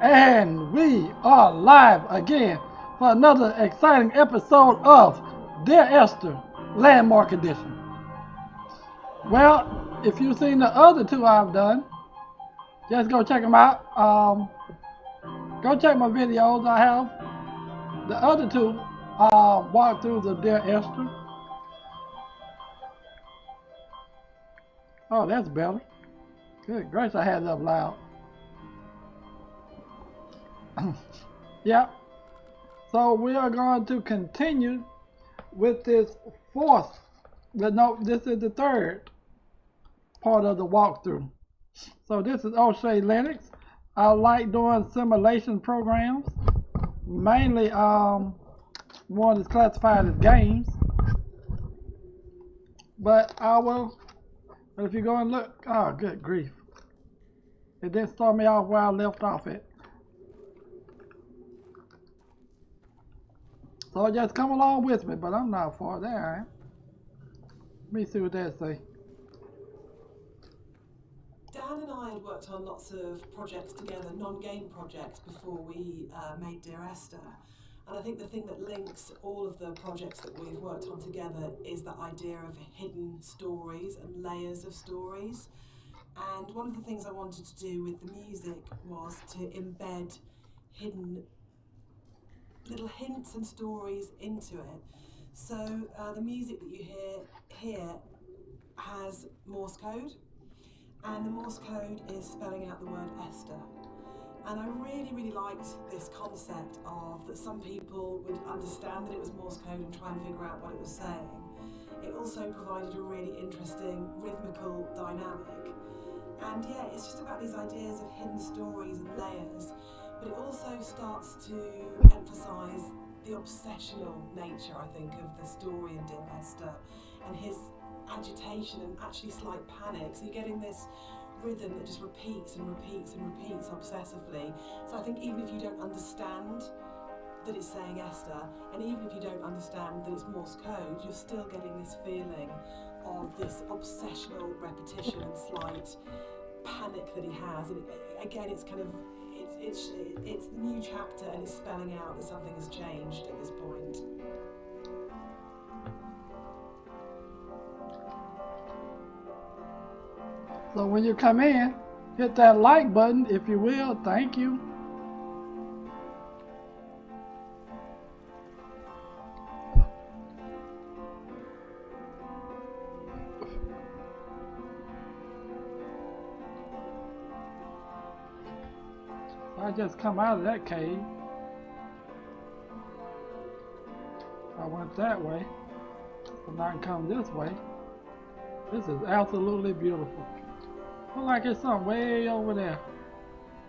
And we are live again for another exciting episode of Dear Esther Landmark Edition. Well, if you've seen the other two I've done, just go check them out. Go check my videos. I have the other two walkthroughs of Dear Esther. Oh, that's better. Good gracious, I had it up loud. Yeah. So we are going to continue with this fourth, but no, this is the third part of the walkthrough. So this is O'Shea Linux. I like doing simulation programs, mainly one that's classified as games. But if you go and look, oh good grief. It didn't start me off where I left off at. So just come along with me, but I'm not far there. Let me see what they say. Dan and I had worked on lots of projects together, non-game projects, before we made Dear Esther. And I think the thing that links all of the projects that we've worked on together is that idea of hidden stories and layers of stories. And one of the things I wanted to do with the music was to embed hidden little hints and stories into it. So the music that you hear here has Morse code, and the Morse code is spelling out the word Esther. And I really, really liked this concept of that some people would understand that it was Morse code and try and figure out what it was saying. It also provided a really interesting rhythmical dynamic. And yeah, it's just about these ideas of hidden stories and layers, but it also starts to emphasise the obsessional nature, I think, of the story in Dear Esther, and his agitation and actually slight panic. So you're getting this rhythm that just repeats and repeats and repeats obsessively. So I think even if you don't understand that it's saying Esther, and even if you don't understand that it's Morse code, you're still getting this feeling of this obsessional repetition and slight panic that he has. And again, it's kind of it's the new chapter, and it's spelling out that something has changed at this point. So when you come in, hit that like button if you will. Thank you. I just come out of that cave. I went that way, but now I can come this way. This is absolutely beautiful. Look like it's something way over there.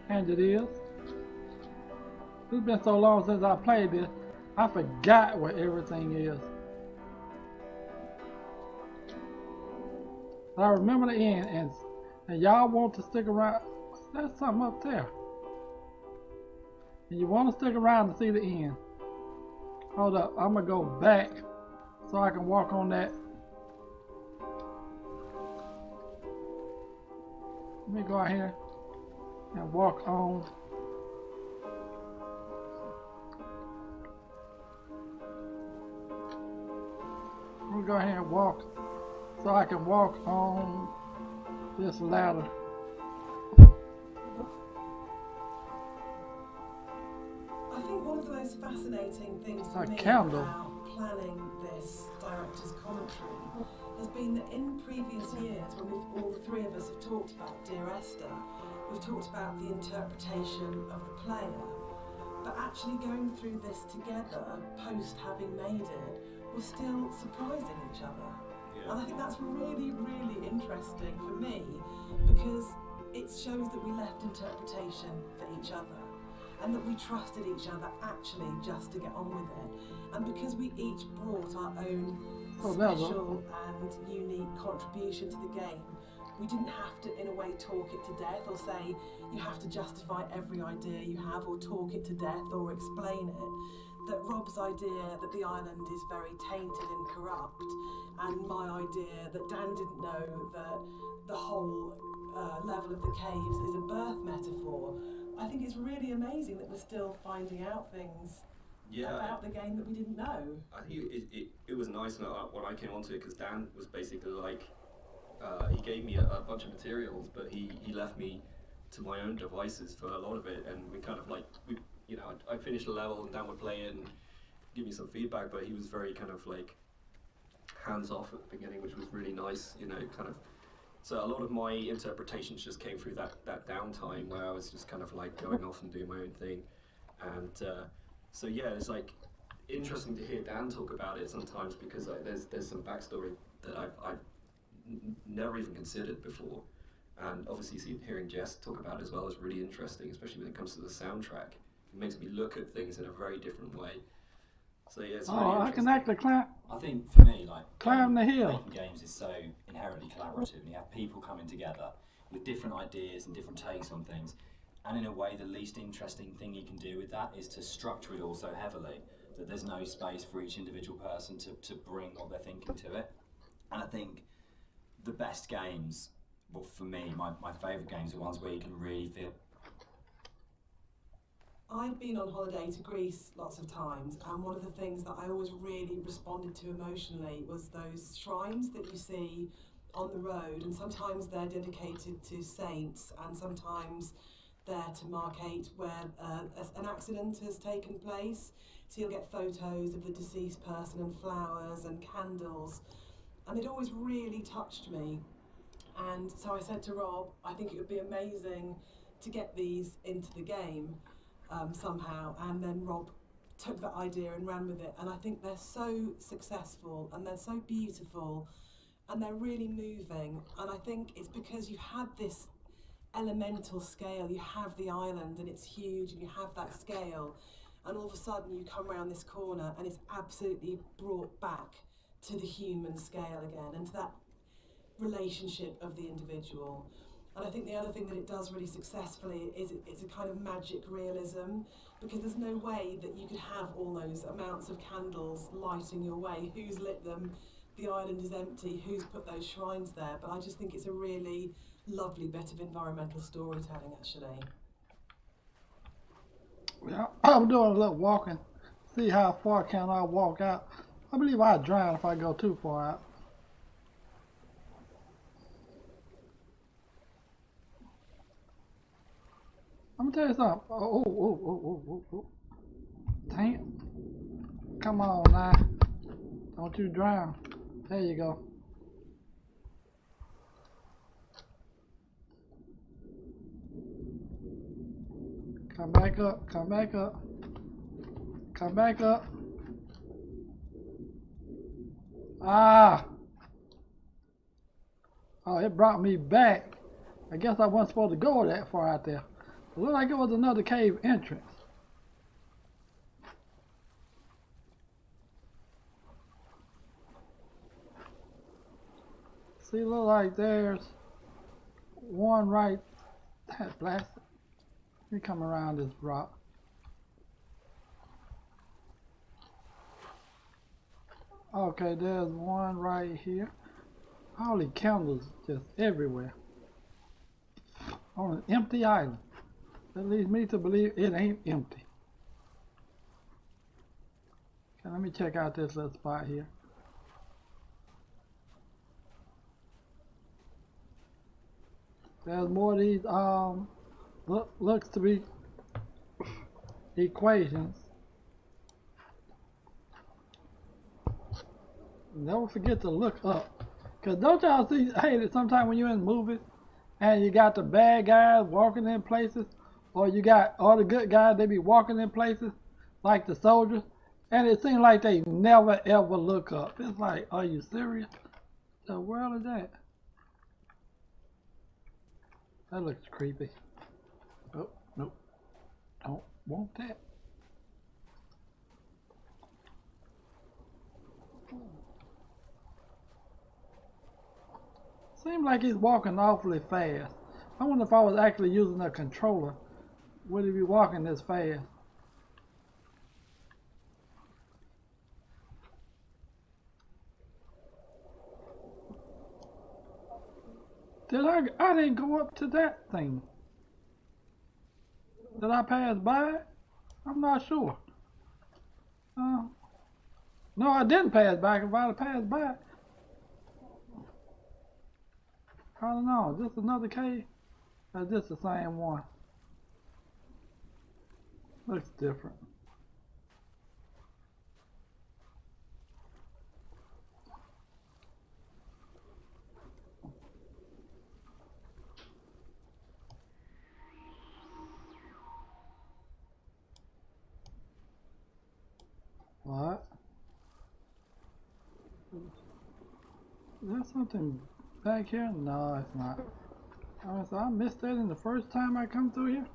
And it is. It's been so long since I played this, I forgot where everything is. But I remember the end, and y'all want to stick around. There's something up there. And you want to stick around to see the end. Hold up, I'm gonna go back so I can walk on that. Let me go out here and walk on. We'll go ahead and walk so I can walk on this ladder. I think one of the most fascinating things for me about planning this director's commentary has been that in previous years, when all the three of us have talked about Dear Esther, we've talked about the interpretation of the player, but actually going through this together, post having made it, we're still surprising each other. Yeah. And I think that's really, really interesting for me, because it shows that we left interpretation for each other, and that we trusted each other actually just to get on with it. And because we each brought our own special and unique contribution to the game, we didn't have to, in a way, talk it to death or say you have to justify every idea you have or talk it to death or explain it. that Rob's idea that the island is very tainted and corrupt, and my idea that Dan didn't know that the whole level of the caves is a birth metaphor. I think it's really amazing that we're still finding out things about the game that we didn't know. I think it was nice when I came onto it, because Dan was basically like, he gave me a bunch of materials, but he left me to my own devices for a lot of it, and we kind of like, I finished a level and Dan would play it and give me some feedback, but he was very kind of like hands off at the beginning, which was really nice, kind of. So a lot of my interpretations just came through that downtime where I was just kind of like going off and doing my own thing, and so yeah, it's like interesting to hear Dan talk about it sometimes, because like, there's some backstory that I've never even considered before. And obviously hearing Jess talk about it as well is really interesting, especially when it comes to the soundtrack. It makes me look at things in a very different way. So yeah, it's really interesting. I can actually climb. I think for me, like climb the hill. Making games is so inherently collaborative, and you have people coming together with different ideas and different takes on things. And in a way, the least interesting thing you can do with that is to structure it all so heavily that there's no space for each individual person to bring what they're thinking to it. And I think the best games, well, for me, my favourite games are ones where you can really feel. I've been on holiday to Greece lots of times, and one of the things that I always really responded to emotionally was those shrines that you see on the road, and sometimes they're dedicated to saints, and sometimes they're to markate where an accident has taken place. So you'll get photos of the deceased person and flowers and candles, and it always really touched me. And so I said to Rob, I think it would be amazing to get these into the game somehow. And then Rob took that idea and ran with it. And I think they're so successful, and they're so beautiful, and they're really moving. And I think it's because you've had this elemental scale. You have the island and it's huge, and you have that scale. And all of a sudden you come around this corner and it's absolutely brought back to the human scale again, and to that relationship of the individual. And I think the other thing that it does really successfully is it's a kind of magic realism, because there's no way that you could have all those amounts of candles lighting your way. Who's lit them? The island is empty. Who's put those shrines there? But I just think it's a really lovely bit of environmental storytelling, actually. Yeah, I'm doing a little walking. See how far can I walk out. I believe I'd drown if I go too far out. I'm gonna tell you something. Oh. Damn. Come on now. Don't you drown. There you go. Come back up, come back up. Come back up. Ah! Oh, it brought me back. I guess I wasn't supposed to go that far out there. It looked like it was another cave entrance. See, look like there's one right. That blasted. Let me come around this rock. Okay, there's one right here. Holy candles just everywhere. On an empty island. That leads me to believe it ain't empty. Okay, let me check out this little spot here. There's more of these looks to be equations. Never forget to look up. Cause don't y'all see, hey, sometimes when you're in movies and you got the bad guys walking in places, or you got all the good guys, they be walking in places like the soldiers, and it seems like they never ever look up. It's like, are you serious? The world is that? That looks creepy. Oh, nope. Don't want that. Seems like he's walking awfully fast. I wonder if I was actually using a controller, would he be walking this fast? Did I didn't go up to that thing. Did I pass by it? I'm not sure. Uh, no, I didn't pass by. If I'd have passed by it, I don't know. Is this another cave? Or is this the same one? Looks different. What? Is there something back here? No, it's not. So I missed that in the first time I come through here.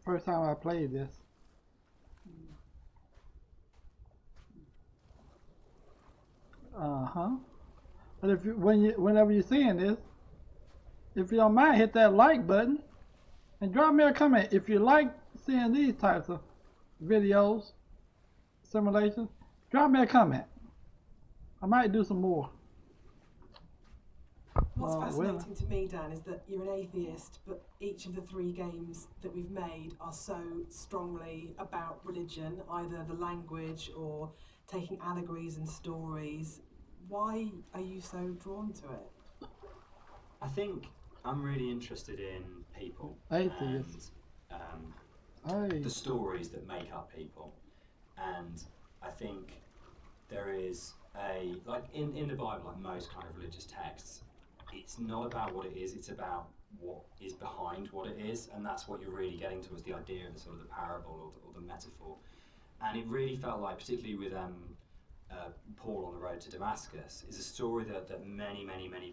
First time I played this. Uh-huh. But if you, whenever you're seeing this, if you don't mind, hit that like button and drop me a comment if you like seeing these types of videos, simulations. Drop me a comment. I might do some more. What's fascinating to me, Dan, is that you're an atheist, but each of the 3 games that we've made are so strongly about religion, either the language or taking allegories and stories. Why are you so drawn to it? I think I'm really interested in people Atheist. and the stories that make up people. And I think there is like in the Bible, like most kind of religious texts, it's not about what it is, it's about what is behind what it is, and that's what you're really getting to, is the idea of the sort of the parable or the metaphor. And it really felt like, particularly with Paul on the road to Damascus, is a story that many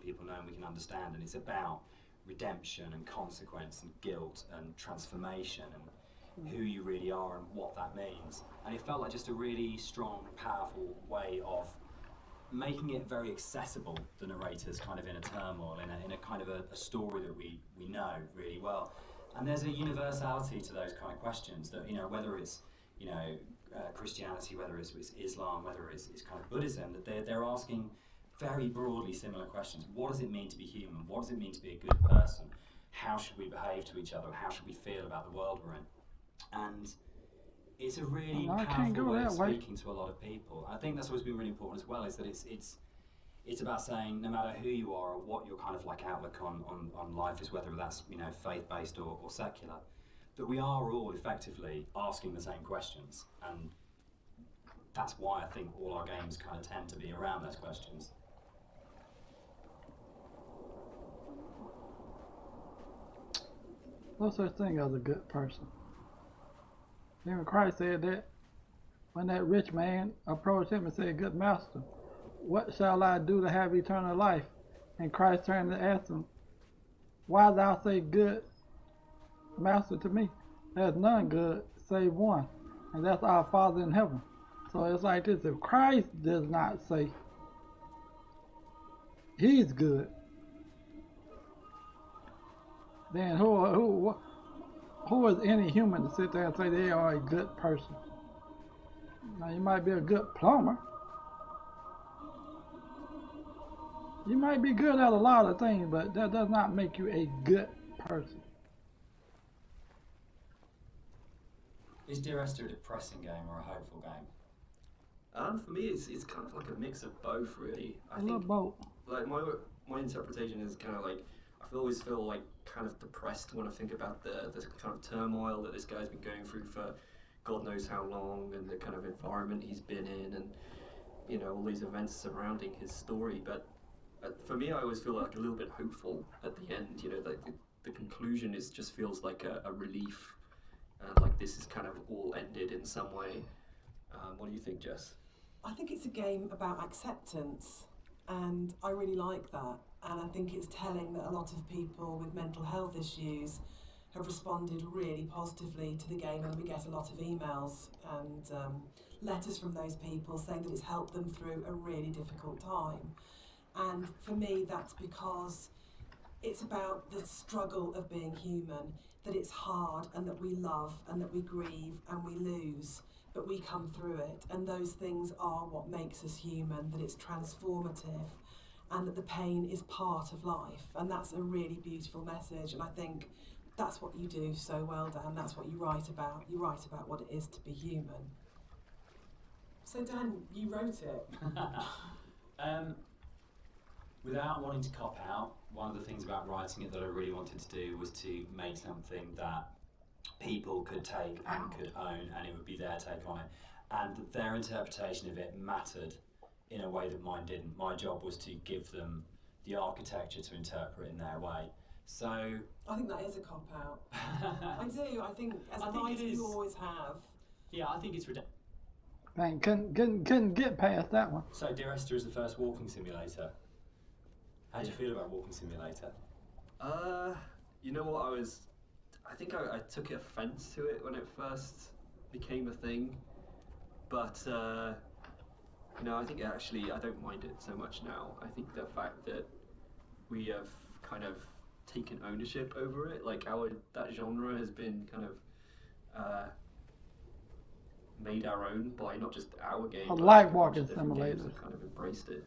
people know and we can understand, and it's about redemption and consequence and guilt and transformation and who you really are and what that means. And it felt like just a really strong, powerful way of making it very accessible, the narrator's kind of inner turmoil, in a kind of a story that we know really well. And there's a universality to those kind of questions that, whether it's, Christianity, whether it's Islam, whether it's kind of Buddhism, that they're asking very broadly similar questions. What does it mean to be human? What does it mean to be a good person? How should we behave to each other? How should we feel about the world we're in? And it's a really powerful way of speaking to a lot of people. I think that's always been really important as well, is that it's about saying, no matter who you are or what your kind of like outlook on life is, whether that's faith-based or secular, that we are all effectively asking the same questions. And that's why I think all our games kind of tend to be around those questions. No such thing as a good person. Even Christ said that when that rich man approached him and said, "Good master, what shall I do to have eternal life?" And Christ turned and asked him, "Why thou say good master to me? There's none good save one, and that's our Father in heaven." So it's like this: if Christ does not say he's good, then who is any human to sit there and say they are a good person? Now, you might be a good plumber. You might be good at a lot of things, but that does not make you a good person. Is Dear Esther a depressing game or a hopeful game? For me, it's kind of like a mix of both, really. I love both. Like my interpretation is kind of like, I always feel like kind of depressed when I think about the kind of turmoil that this guy's been going through for God knows how long, and the kind of environment he's been in, and all these events surrounding his story. But for me, I always feel like a little bit hopeful at the end. Like the conclusion just feels like a relief, and like this is kind of all ended in some way. What do you think, Jess? I think it's a game about acceptance, and I really like that. And I think it's telling that a lot of people with mental health issues have responded really positively to the game, and we get a lot of emails and letters from those people saying that it's helped them through a really difficult time. And for me, that's because it's about the struggle of being human, that it's hard and that we love and that we grieve and we lose, but we come through it. And those things are what makes us human, that it's transformative. and that the pain is part of life. And that's a really beautiful message, and I think that's what you do so well, Dan. That's what you write about. You write about what it is to be human. So Dan, you wrote it. Without wanting to cop out, one of the things about writing it that I really wanted to do was to make something that people could take and could own, and it would be their take on it, and that their interpretation of it mattered in a way that mine didn't. My job was to give them the architecture to interpret in their way. So I think that is a cop out. I do. I think as a writer you always have. Yeah, I think it's ridiculous. Man, couldn't get past that one. So Dear Esther is the first walking simulator. How do you feel about walking simulator? You know what, I think I took offence to it when it first became a thing, but no, I think actually I don't mind it so much now. I think the fact that we have kind of taken ownership over it, like that genre has been kind of made our own by not just our game. I but like a bunch walking of different games simulators. that kind of embraced it.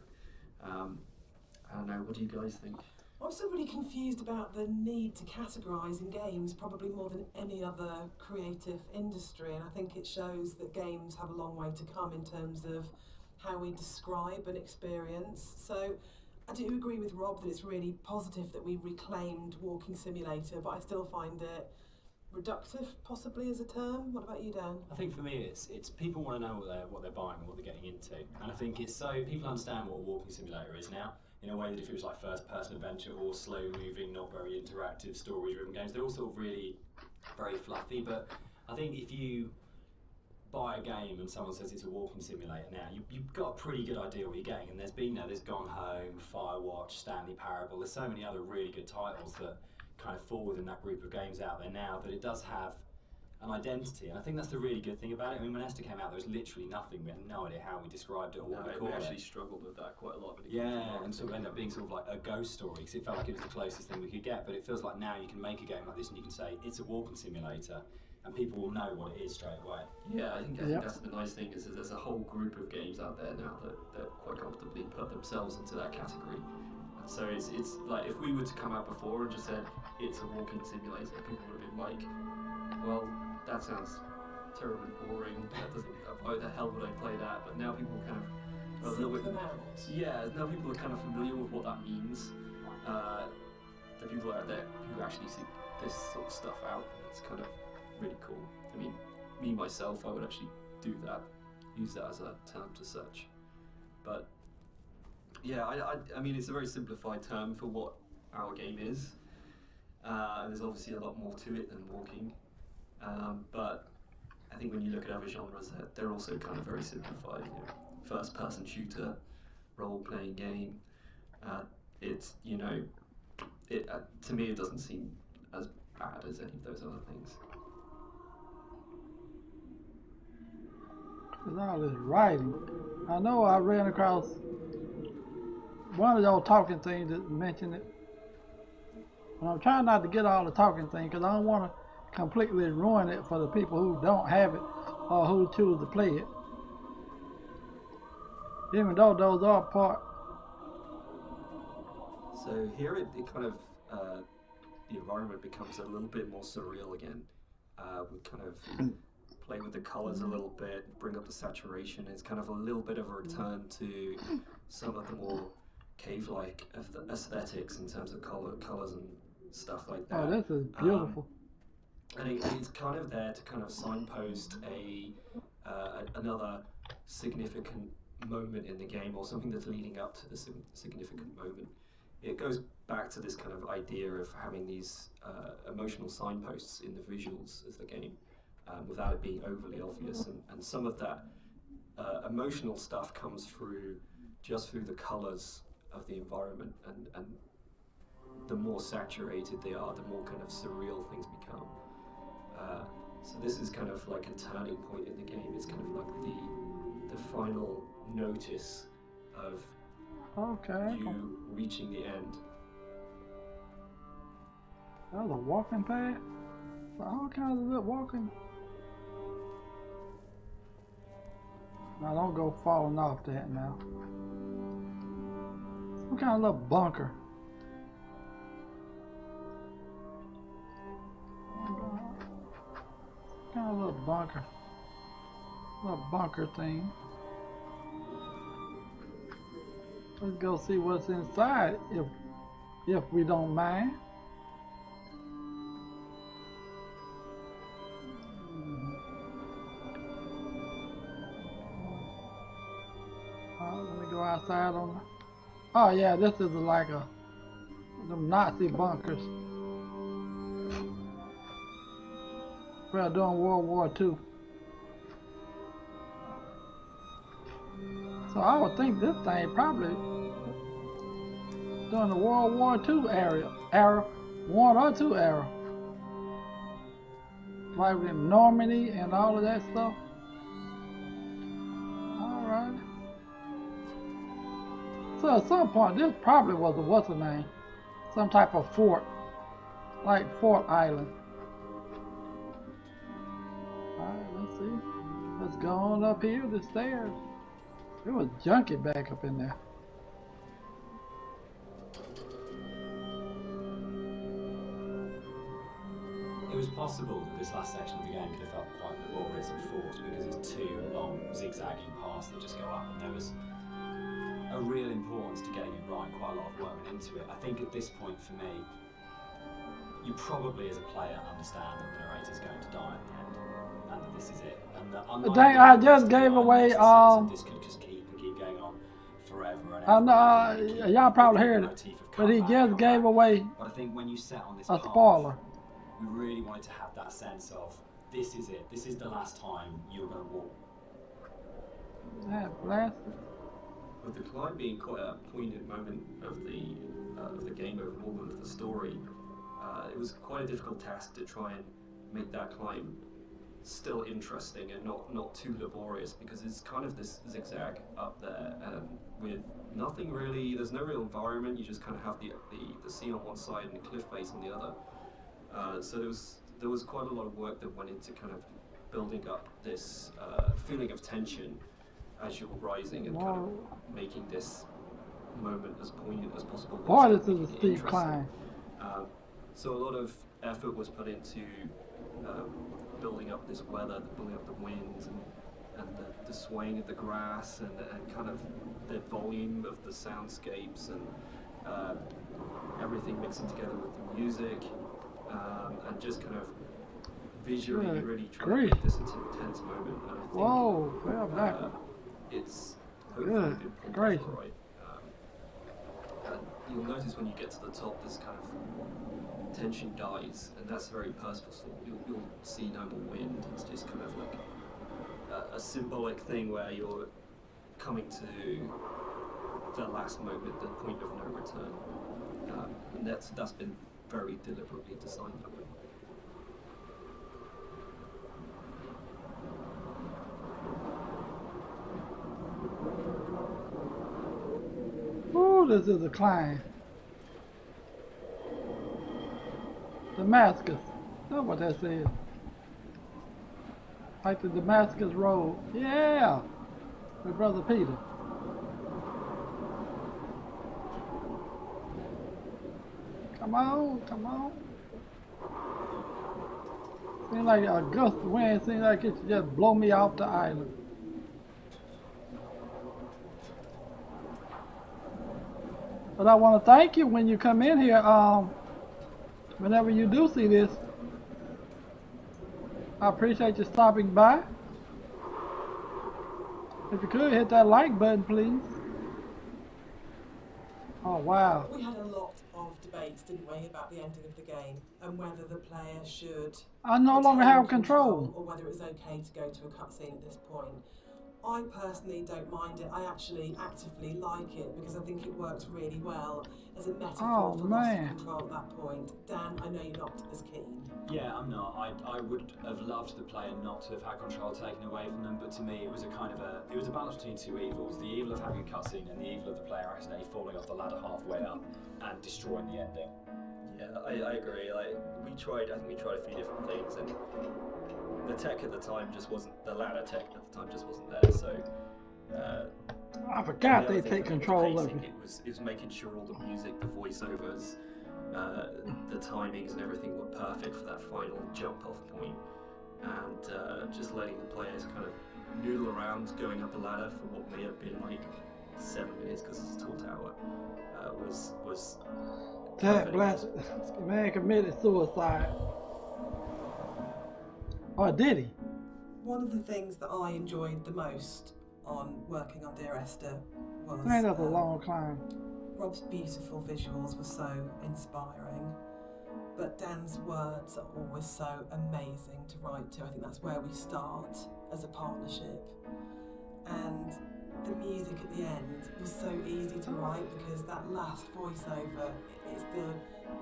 I don't know, what do you guys think? I'm still really confused about the need to categorise in games, probably more than any other creative industry, and I think it shows that games have a long way to come in terms of how we describe an experience. So I do agree with Rob that it's really positive that we reclaimed Walking Simulator, but I still find it reductive, possibly, as a term. What about you, Dan? I think for me, it's people want to know what they're buying and what they're getting into, and I think it's so people understand what a walking simulator is now. In a way that if it was like first-person adventure or slow-moving, not very interactive, story-driven games, they're all sort of really very fluffy. But I think if you buy a game and someone says it's a walking simulator now, you've got a pretty good idea what you're getting. And there's Gone Home, Firewatch, Stanley Parable. There's so many other really good titles that kind of fall within that group of games out there now, that it does have an identity, and I think that's the really good thing about it. I mean, when Esther came out, there was literally nothing. We had no idea how we described it or what we called it. We actually struggled with that quite a lot. Yeah, and sort of ended up being sort of like a ghost story, because it felt like it was the closest thing we could get. But it feels like now you can make a game like this and you can say it's a walking simulator, and people will know what it is straight away. Yeah, I think that's the nice thing is that there's a whole group of games out there now that quite comfortably put themselves into that category. And so it's like if we were to come out before and just said it's a walking simulator, people would have been like, well, that sounds terribly boring. That doesn't. Why the hell would I play that? But now people kind of Seek them out. Yeah, now people are kind of familiar with what that means. The people out there who actually seek this sort of stuff out, it's kind of really cool. I mean, me myself, I would actually do that, use that as a term to search. But yeah, I mean, it's a very simplified term for what our game is. There's obviously a lot more to it than walking. But I think when you look at other genres, they're also kind of very simplified. You know, first-person shooter, role-playing game. It's to me it doesn't seem as bad as any of those other things. With all this writing, I know I ran across one of those talking things that mentioned it. And I'm trying not to get all the talking things because I don't want to completely ruin it for the people who don't have it or who choose to play it. Even though those are part. So here it kind of, the environment becomes a little bit more surreal again. We kind of play with the colors a little bit, bring up the saturation. It's kind of a little bit of a return to some of the more cave-like aesthetics in terms of colors and stuff like that. Oh, this is beautiful. And it's kind of there to kind of signpost another significant moment in the game, or something that's leading up to the significant moment. It goes back to this kind of idea of having these emotional signposts in the visuals of the game, without it being overly obvious. And some of that emotional stuff comes through just through the colors of the environment, and the more saturated they are, the more kind of surreal things become. So this is kind of like a turning point in the game. It's kind of like the final notice of you reaching the end. That was a walking path? For all kinds of good walking. Now don't go falling off that now. What kind of little bunker? What kind of little bunker? Little bunker thing. Let's go see what's inside if we don't mind. Let me go outside on. Oh yeah, this is like them Nazi bunkers. Well, during World War II. So I would think this thing probably during the World War II era, 1 or 2 era. Like with Normandy and all of that stuff. Alright. So at some point, this probably was a what's the name? Some type of fort. Like Fort Island. Alright, let's see. Let's go on up here, the stairs. It was junky back up in there. It was possible that this last section of the game could have felt quite laborious and forced because it's 2 long zigzagging paths that just go up, and there was a real importance to getting it right. Quite a lot of work went into it. I think at this point for me, you probably as a player understand that the narrator's going to die at the end, and that this is it. And that Dang, I just gave away this could just keep going on forever. I know, y'all probably heard it, but he just gave away But I think when you set on this a path, spoiler. we really wanted to have that sense of this is it. This is the last time you're going to walk. That blasted. With the climb being quite a poignant moment of the game overall and of the story, it was quite a difficult task to try and make that climb still interesting and not too laborious, because it's kind of this zigzag up there with nothing really. There's no real environment. You just kind of have the sea on one side and the cliff face on the other. So there was quite a lot of work that went into kind of building up this feeling of tension as you're rising and kind of making this moment as poignant as possible. Boy, this is a steep climb. So a lot of effort was put into building up this weather, building up the winds and the swaying of the grass and kind of the volume of the soundscapes and everything mixing together with the music and just kind of visually really trying to make this intense moment. And I think, well back. It's hopefully been pulled great. off all right. And you'll notice when you get to the top, this kind of tension dies, and that's very purposeful. You'll see no more wind. It's just kind of like a symbolic thing where you're coming to the last moment, the point of no return, and that's been very deliberately designed that way. Ooh, this is a climb. Damascus. That's what that says. Like the Damascus Road. Yeah! With Brother Peter. Come on, come on. Seems like a gust of wind. Seems like it should just blow me off the island. But I want to thank you when you come in here, whenever you do see this. I appreciate you stopping by. If you could, hit that like button, please. Oh, wow. We had a lot of debates, didn't we, about the ending of the game and whether the player should I no longer retain have control. or whether it's okay to go to a cutscene at this point. I personally don't mind it. I actually actively like it because I think it works really well as a metaphor for loss of control at that point. Dan, I know you're not as keen. Yeah, I'm not. I would have loved the player not to have had control taken away from them, but to me it was a balance between 2 evils: the evil of having a cutscene and the evil of the player accidentally falling off the ladder halfway up and destroying the ending. Yeah, I agree. I think we tried a few different things, and the tech at the time just wasn't, the ladder tech at the time just wasn't there, so I forgot the they other thing take for me was control of pacing. it. It was making sure all the music, the voiceovers, the timings and everything were perfect for that final jump off point. And just letting the players kind of noodle around going up a ladder for what may have been like 7 minutes because it's a tall tower was kind of That an blast impossible task. man committed suicide. Or did he? One of the things that I enjoyed the most on working on Dear Esther was Man, that's a long climb. Rob's beautiful visuals were so inspiring, but Dan's words are always so amazing to write to. I think that's where we start as a partnership. And the music at the end was so easy to write because that last voiceover is the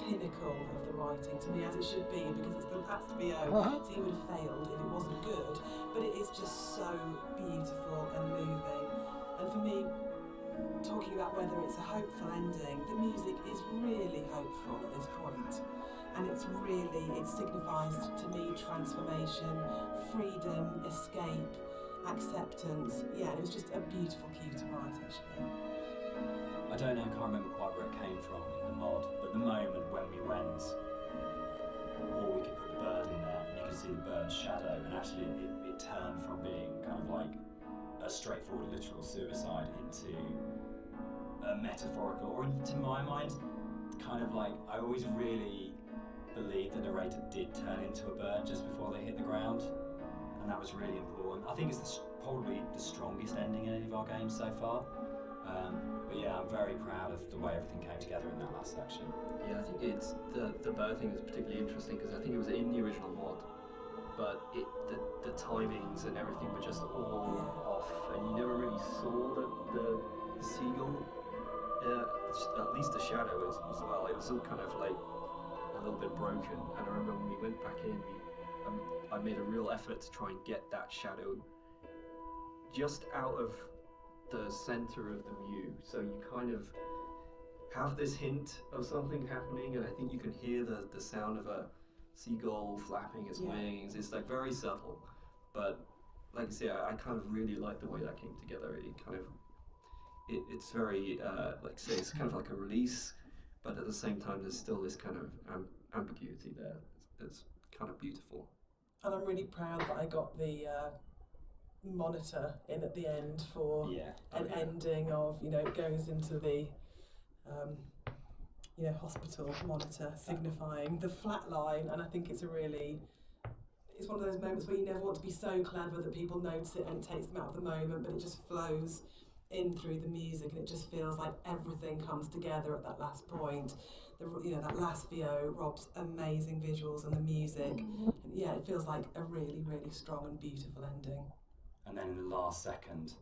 pinnacle of the writing to me, as it should be, because it's the last VO, so he would have failed if it wasn't good. But it is just so beautiful and moving. And for me, talking about whether it's a hopeful ending, the music is really hopeful at this point. And it signifies to me transformation, freedom, escape, acceptance. Yeah, it was just a beautiful cue to write, actually. I don't know, I can't remember quite where it came from in the mod, but the moment when we went, or we could put the bird in there, and you could see the bird's shadow, and actually it turned from being kind of like a straightforward literal suicide into a metaphorical, or to my mind, kind of like, I always really believed the narrator did turn into a bird just before they hit the ground, and that was really important. I think it's probably the strongest ending in any of our games so far. But yeah, I'm very proud of the way everything came together in that last section. Yeah, I think it's the bird thing is particularly interesting because I think it was in the original mod, but the timings and everything were just all off, and you never really saw the seagull. At least the shadow is as well. It was all kind of like a little bit broken. And I remember when we went back in, I made a real effort to try and get that shadow just out of the center of the view, so you kind of have this hint of something happening, and I think you can hear the sound of a seagull flapping its wings. It's like very subtle, but like I say, I kind of really like the way that came together. It kind of it's very like say it's kind of like a release, but at the same time there's still this kind of ambiguity there. It's kind of beautiful. And I'm really proud that I got the monitor in at the end for an ending of, it goes into the hospital monitor signifying the flat line, and I think it's one of those moments where you never want to be so clever that people notice it and it takes them out of the moment, but it just flows in through the music, and it just feels like everything comes together at that last point. That last VO, Rob's amazing visuals and the music, and it feels like a really, really strong and beautiful ending. And then in the last second,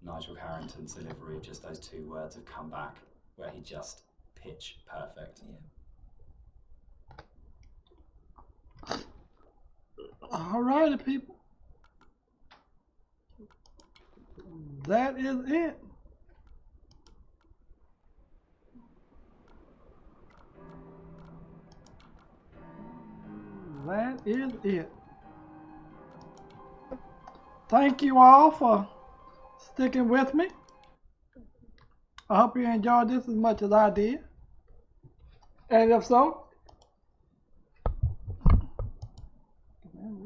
Nigel Carrington's delivery of just those two words have come back, where he just pitch perfect. Yeah. Alrighty, people. That is it. That is it. Thank you all for sticking with me. I hope you enjoyed this as much as I did. And if so,